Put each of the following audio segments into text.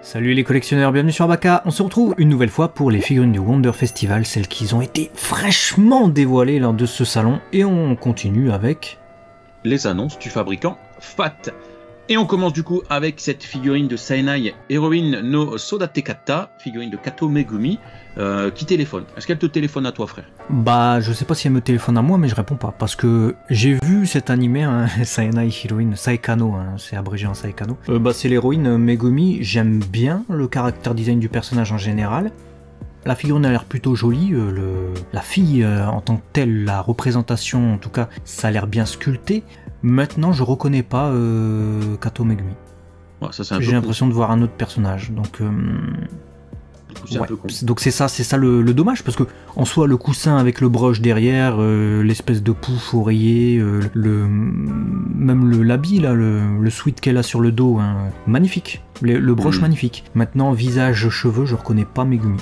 Salut les collectionneurs, bienvenue sur Baka. On se retrouve une nouvelle fois pour les figurines du Wonder Festival, celles qui ont été fraîchement dévoilées lors de ce salon. Et on continue avec... les annonces du fabricant FAT. Et on commence du coup avec cette figurine de Saenai Heroine no Sodatekata, figurine de Kato Megumi, qui téléphone. Est-ce qu'elle te téléphone à toi, frère? Bah, je sais pas si elle me téléphone à moi, mais je réponds pas. Parce que j'ai vu cet animé, hein, Saenai Heroine, Saekano, hein, c'est abrégé en Saekano. Bah, c'est l'héroïne Megumi, j'aime bien le caractère design du personnage en général. La figurine a l'air plutôt jolie, la fille en tant que telle, la représentation en tout cas, ça a l'air bien sculpté. Maintenant, je reconnais pas Kato Megumi. Ouais, j'ai l'impression de voir un autre personnage, donc c'est un peu con. Donc c'est ça le dommage, parce que en soi le coussin avec le broche derrière, l'espèce de pouf oreiller, même l'habit là, le sweat qu'elle a sur le dos, hein, magnifique, le broche magnifique. Maintenant visage cheveux, je reconnais pas Megumi.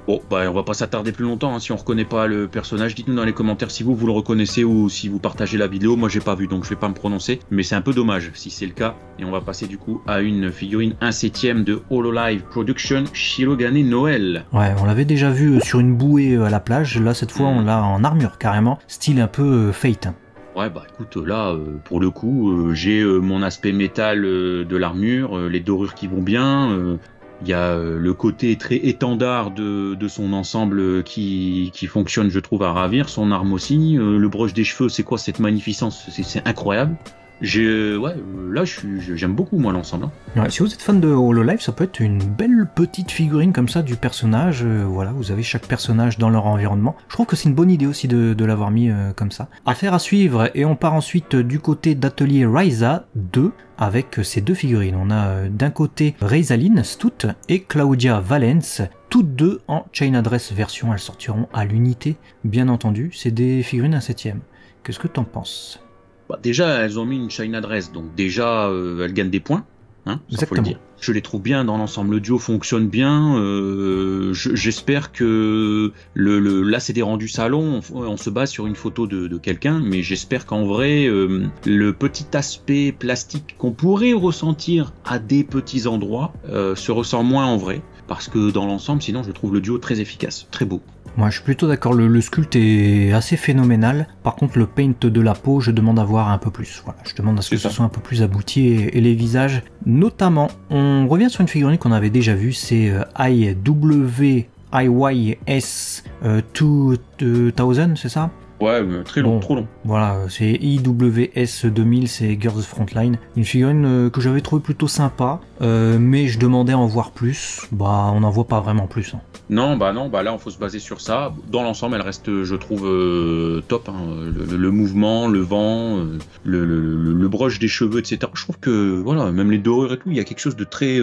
Bon, bah on va pas s'attarder plus longtemps, hein. Si on reconnaît pas le personnage, dites-nous dans les commentaires si vous le reconnaissez ou si vous partagez la vidéo. Moi j'ai pas vu, donc je vais pas me prononcer, mais c'est un peu dommage si c'est le cas. Et on va passer du coup à une figurine 1/7 de Hololive Production, Shirogane Noël. Ouais, on l'avait déjà vu sur une bouée à la plage, là cette fois on l'a en armure carrément, style un peu Fate. Ouais, bah écoute, là, pour le coup, j'ai mon aspect métal de l'armure, les dorures qui vont bien. Il y a le côté très étendard de son ensemble qui fonctionne, je trouve, à ravir. Son arme aussi. Le broche des cheveux, c'est quoi cette magnificence? C'est incroyable. Là, j'aime beaucoup, moi, l'ensemble. Ouais, si vous êtes fan de Hololive, ça peut être une belle petite figurine comme ça du personnage. Voilà, vous avez chaque personnage dans leur environnement. Je trouve que c'est une bonne idée aussi de l'avoir mis comme ça. Affaire à suivre, et on part ensuite du côté d'Atelier Raiza 2 avec ces deux figurines. On a d'un côté Reisaline Stout et Claudia Valens, toutes deux en Chain Address version. Elles sortiront à l'unité, bien entendu. C'est des figurines 1/7. Qu'est-ce que t'en penses? Bah, déjà, elles ont mis une Chain Address, donc déjà, elles gagnent des points. Hein, ça faut le dire. Je les trouve bien dans l'ensemble, le duo fonctionne bien. J'espère que là c'est des rendus salon, on se base sur une photo de quelqu'un, mais j'espère qu'en vrai le petit aspect plastique qu'on pourrait ressentir à des petits endroits se ressent moins en vrai, parce que dans l'ensemble, sinon je trouve le duo très efficace, très beau. Moi je suis plutôt d'accord, le sculpte est assez phénoménal. Par contre le paint de la peau, je demande à voir un peu plus. Voilà, je demande à ce que ce soit un peu plus abouti, et les visages notamment. On revient sur une figurine qu'on avait déjà vue, c'est IYS 2000, c'est ça? Ouais, très long, trop long. Voilà, c'est IWS 2000, c'est Girls Frontline. Une figurine que j'avais trouvé plutôt sympa, mais je demandais à en voir plus. Bah, on n'en voit pas vraiment plus. Hein. Non, bah là, il faut se baser sur ça. Dans l'ensemble, elle reste, je trouve, top. Hein. Le mouvement, le vent, le broche des cheveux, etc. Je trouve que, voilà, même les dorures et tout, il y a quelque chose de très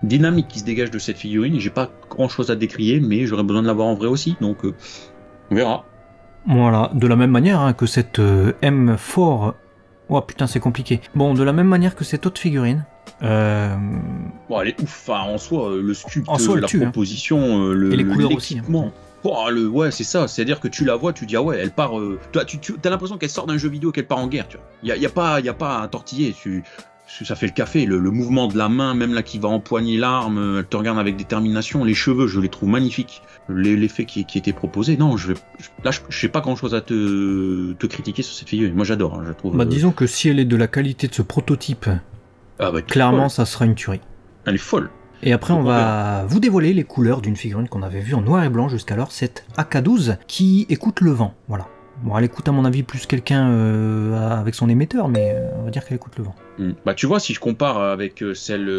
dynamique qui se dégage de cette figurine. J'ai pas grand-chose à décrier, mais j'aurais besoin de la voir en vrai aussi. Donc, on verra. Voilà, de la même manière hein, que cette M4... Oh putain, c'est compliqué. Bon, de la même manière que cette autre figurine... Bon, elle est ouf, enfin, en soi, le sculpte, la proposition, hein. Et les couleurs aussi. Hein. Oh, ouais, c'est ça, c'est-à-dire que tu la vois, tu dis, ah ouais, elle part... tu as l'impression qu'elle sort d'un jeu vidéo, qu'elle part en guerre, tu vois. Il n'y a pas à tortiller, ça fait le café, le mouvement de la main, même là qui va empoigner l'arme, elle te regarde avec détermination, les cheveux, je les trouve magnifiques, l'effet qui était proposé, non, je sais pas grand chose à te critiquer sur cette figurine, moi j'adore, hein, je trouve. Bah disons que si elle est de la qualité de ce prototype, clairement ça sera une tuerie. Elle est folle. Et après on va vous dévoiler les couleurs d'une figurine qu'on avait vue en noir et blanc jusqu'alors, cette AK12 qui écoute le vent, voilà. Bon, elle écoute à mon avis plus quelqu'un avec son émetteur, mais on va dire qu'elle écoute le vent. Bah tu vois, si je compare avec celle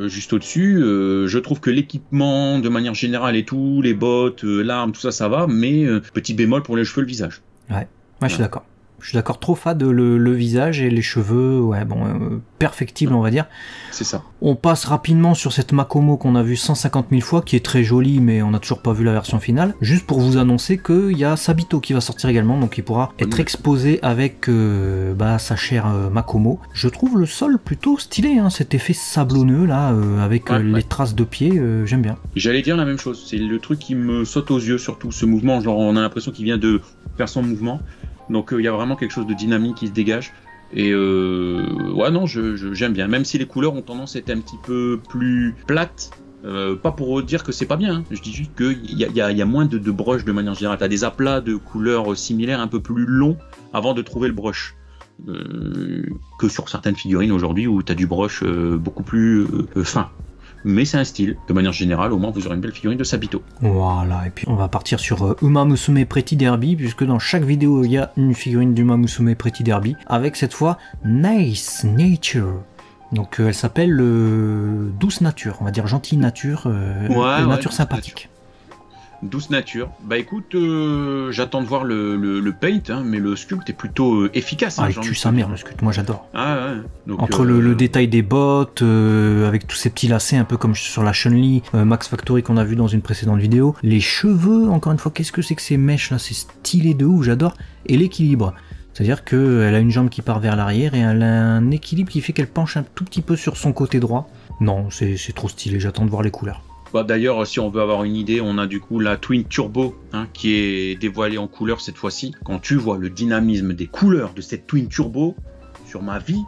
juste au-dessus, je trouve que l'équipement de manière générale et tout, les bottes, l'arme, tout ça, ça va, mais petit bémol pour les cheveux, le visage. Ouais, je suis d'accord. Je suis d'accord, trop fade le visage et les cheveux, ouais, bon, perfectible on va dire. C'est ça. On passe rapidement sur cette Makomo qu'on a vue 150 000 fois, qui est très jolie, mais on n'a toujours pas vu la version finale. Juste pour vous annoncer qu'il y a Sabito qui va sortir également, donc il pourra être exposé avec sa chère Makomo. Je trouve le sol plutôt stylé, hein, cet effet sablonneux là, avec les traces de pieds, j'aime bien. J'allais dire la même chose, c'est le truc qui me saute aux yeux, surtout ce mouvement, genre on a l'impression qu'il vient de faire son mouvement. Donc il y a vraiment quelque chose de dynamique qui se dégage. Et ouais, non, j'aime bien. Même si les couleurs ont tendance à être un petit peu plus plates. Pas pour dire que c'est pas bien, hein. Je dis juste qu'il y a moins de brush de manière générale. T'as des aplats de couleurs similaires un peu plus longs avant de trouver le brush. Que sur certaines figurines aujourd'hui où t'as du brush beaucoup plus fin. Mais c'est un style. De manière générale, au moins vous aurez une belle figurine de Sabito. Voilà, et puis on va partir sur Uma Musume Pretty Derby, puisque dans chaque vidéo il y a une figurine d'Uma Musume Pretty Derby, avec cette fois Nice Nature. Donc elle s'appelle Douce Nature, on va dire gentille nature, nature sympathique. Douce nature. Bah écoute, j'attends de voir le paint, hein, mais le sculpt est plutôt efficace. Ah, il tue sa mère le sculpt, moi j'adore. Ah, ouais. Donc, entre le détail des bottes, avec tous ces petits lacets, un peu comme sur la Chun-Li Max Factory qu'on a vu dans une précédente vidéo. Les cheveux, encore une fois, qu'est-ce que c'est que ces mèches là, c'est stylé de ouf, j'adore. Et l'équilibre. C'est-à-dire qu'elle a une jambe qui part vers l'arrière et elle a un équilibre qui fait qu'elle penche un tout petit peu sur son côté droit. Non, c'est trop stylé, j'attends de voir les couleurs. Bah, d'ailleurs, si on veut avoir une idée, on a du coup la Twin Turbo, hein, qui est dévoilée en couleur cette fois-ci. Quand tu vois le dynamisme des couleurs de cette Twin Turbo, sur ma vie,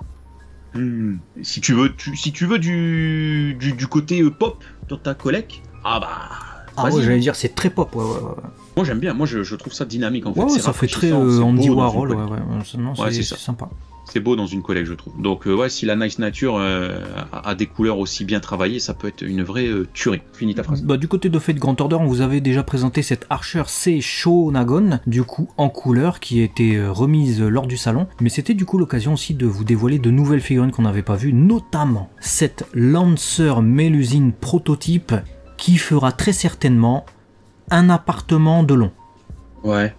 si tu veux du côté pop dans ta collecte, ah bah... Ah ouais, j'allais dire, c'est très pop, ouais. Moi j'aime bien, moi je trouve ça dynamique en fait. Ouais, ça fait très Andy Warhol, c'est sympa. C'est beau dans une collecte, je trouve. Donc ouais, si la Nice Nature a des couleurs aussi bien travaillées, ça peut être une vraie tuerie. Finis ta phrase. Bah, du côté de Fate Grand Order, on vous avait déjà présenté cette Archer C Shonagon, du coup en couleur, qui a été remise lors du salon. Mais c'était du coup l'occasion aussi de vous dévoiler de nouvelles figurines qu'on n'avait pas vues, notamment cette Lancer Mélusine prototype, qui fera très certainement un appartement de long. Ouais,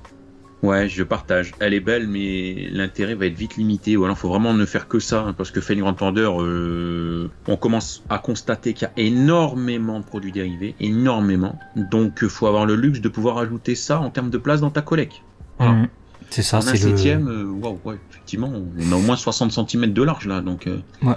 je partage. Elle est belle, mais l'intérêt va être vite limité. Ou alors, il faut vraiment ne faire que ça, hein, parce que Fate Grand Order, on commence à constater qu'il y a énormément de produits dérivés, énormément. Donc, il faut avoir le luxe de pouvoir ajouter ça en termes de place dans ta collecte. Voilà. C'est ça, c'est le 7ème. Ouais, effectivement, on a au moins 60 cm de large là, donc. Ouais.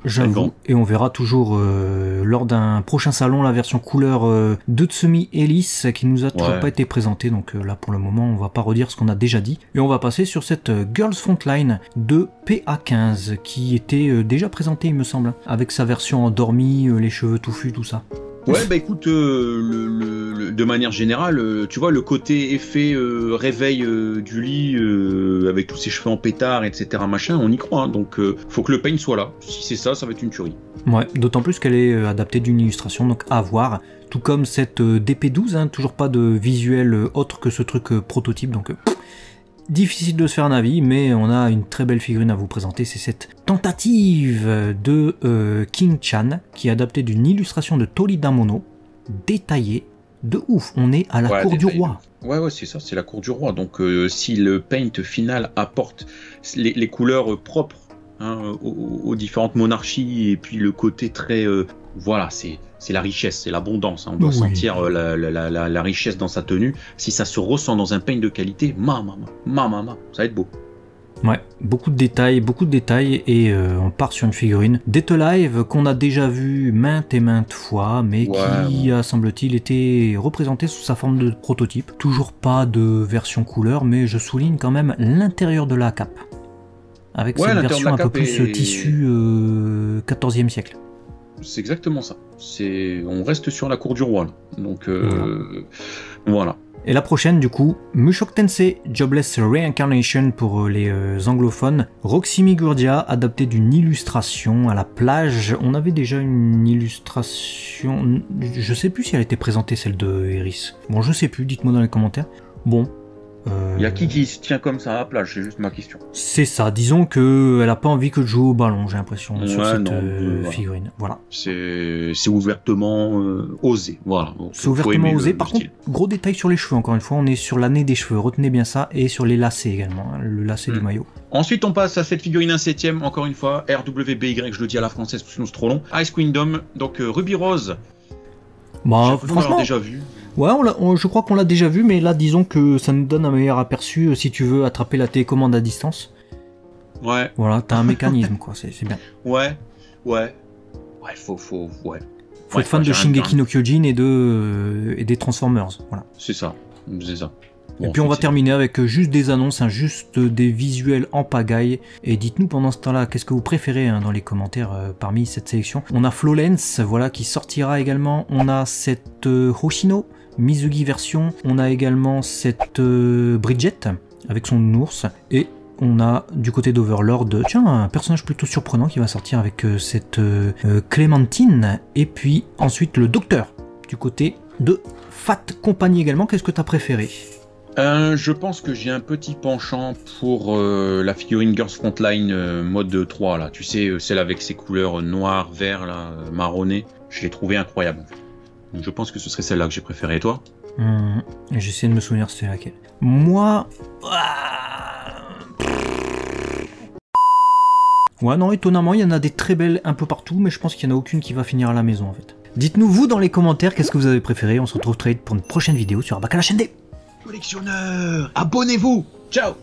J'avoue, et on verra toujours lors d'un prochain salon la version couleur de Tsumi Ellis qui nous a toujours pas été présentée, donc là pour le moment on va pas redire ce qu'on a déjà dit, et on va passer sur cette Girls Frontline de PA15 qui était déjà présentée il me semble, avec sa version endormie, les cheveux touffus, tout ça. Ouais, bah écoute, de manière générale, tu vois, le côté effet réveil du lit avec tous ses cheveux en pétard, etc., machin, on y croit, hein, donc faut que le paint soit là. Si c'est ça, ça va être une tuerie. Ouais, d'autant plus qu'elle est adaptée d'une illustration, donc à voir. Tout comme cette DP12, hein, toujours pas de visuel autre que ce truc prototype, donc difficile de se faire un avis, mais on a une très belle figurine à vous présenter. C'est cette tentative de King Chan, qui est adaptée d'une illustration de Tori Damono, détaillée de ouf. On est à la cour du roi. Ouais, c'est ça, c'est la cour du roi. Donc si le paint final apporte les couleurs propres, hein, aux différentes monarchies, et puis le côté très... voilà, c'est la richesse, c'est l'abondance, hein. On doit sentir la richesse dans sa tenue. Si ça se ressent dans un paint de qualité, ça va être beau. Ouais, beaucoup de détails, et on part sur une figurine Death Alive qu'on a déjà vu maintes et maintes fois, mais qui a, semble-t-il, été représentée sous sa forme de prototype. Toujours pas de version couleur, mais je souligne quand même l'intérieur de la cape, avec cette version un peu plus tissu 14e siècle. C'est exactement ça. On reste sur la cour du roi là. Donc voilà. Et la prochaine du coup, Mushoku Tensei Jobless Reincarnation pour les anglophones. Roxy Migurdia, adaptée d'une illustration à la plage. On avait déjà une illustration, je sais plus si elle était présentée, celle de Eris. Bon, je sais plus, dites-moi dans les commentaires. Bon. Il y a qui se tient comme ça à la plage, c'est juste ma question. C'est ça, disons qu'elle a pas envie que de jouer au ballon, j'ai l'impression, sur cette figurine. Voilà. C'est ouvertement osé, voilà. C'est ouvertement osé, par contre, gros détail sur les cheveux, encore une fois, on est sur l'année des cheveux, retenez bien ça, et sur les lacets également, hein, le lacet du maillot. Ensuite, on passe à cette figurine 1/7, encore une fois, RWBY, je le dis à la française, parce que sinon c'est trop long. Ice Queendom, donc Ruby Rose. Bah, franchement, déjà vu. Ouais, je crois qu'on l'a déjà vu, mais là, disons que ça nous donne un meilleur aperçu si tu veux attraper la télécommande à distance. Ouais. Voilà, t'as un mécanisme, quoi, c'est bien. Ouais. Faut être fan de Shingeki no Kyojin et des Transformers, voilà. C'est ça. Et puis on va terminer avec juste des annonces, hein, juste des visuels en pagaille. Et dites-nous pendant ce temps-là, qu'est-ce que vous préférez dans les commentaires parmi cette sélection. On a Flowlens, voilà, qui sortira également. On a cette Hoshino Mizugi version. On a également cette Bridget avec son ours. Et on a du côté d'Overlord, tiens, un personnage plutôt surprenant qui va sortir avec cette Clémentine. Et puis ensuite le Docteur du côté de Fat Company également. Qu'est-ce que tu as préféré? Je pense que j'ai un petit penchant pour la figurine Girls Frontline mode 3 là, tu sais, celle avec ses couleurs noir, vert, là, marronné. Je l'ai trouvé incroyable. Donc je pense que ce serait celle-là que j'ai préférée. Et toi? J'essaie de me souvenir c'était laquelle. Moi... Ouais, non, étonnamment, il y en a des très belles un peu partout, mais je pense qu'il n'y en a aucune qui va finir à la maison en fait. Dites-nous vous dans les commentaires qu'est-ce que vous avez préféré. On se retrouve très vite pour une prochaine vidéo sur Abaka la chaîne des collectionneurs. Abonnez-vous. Ciao.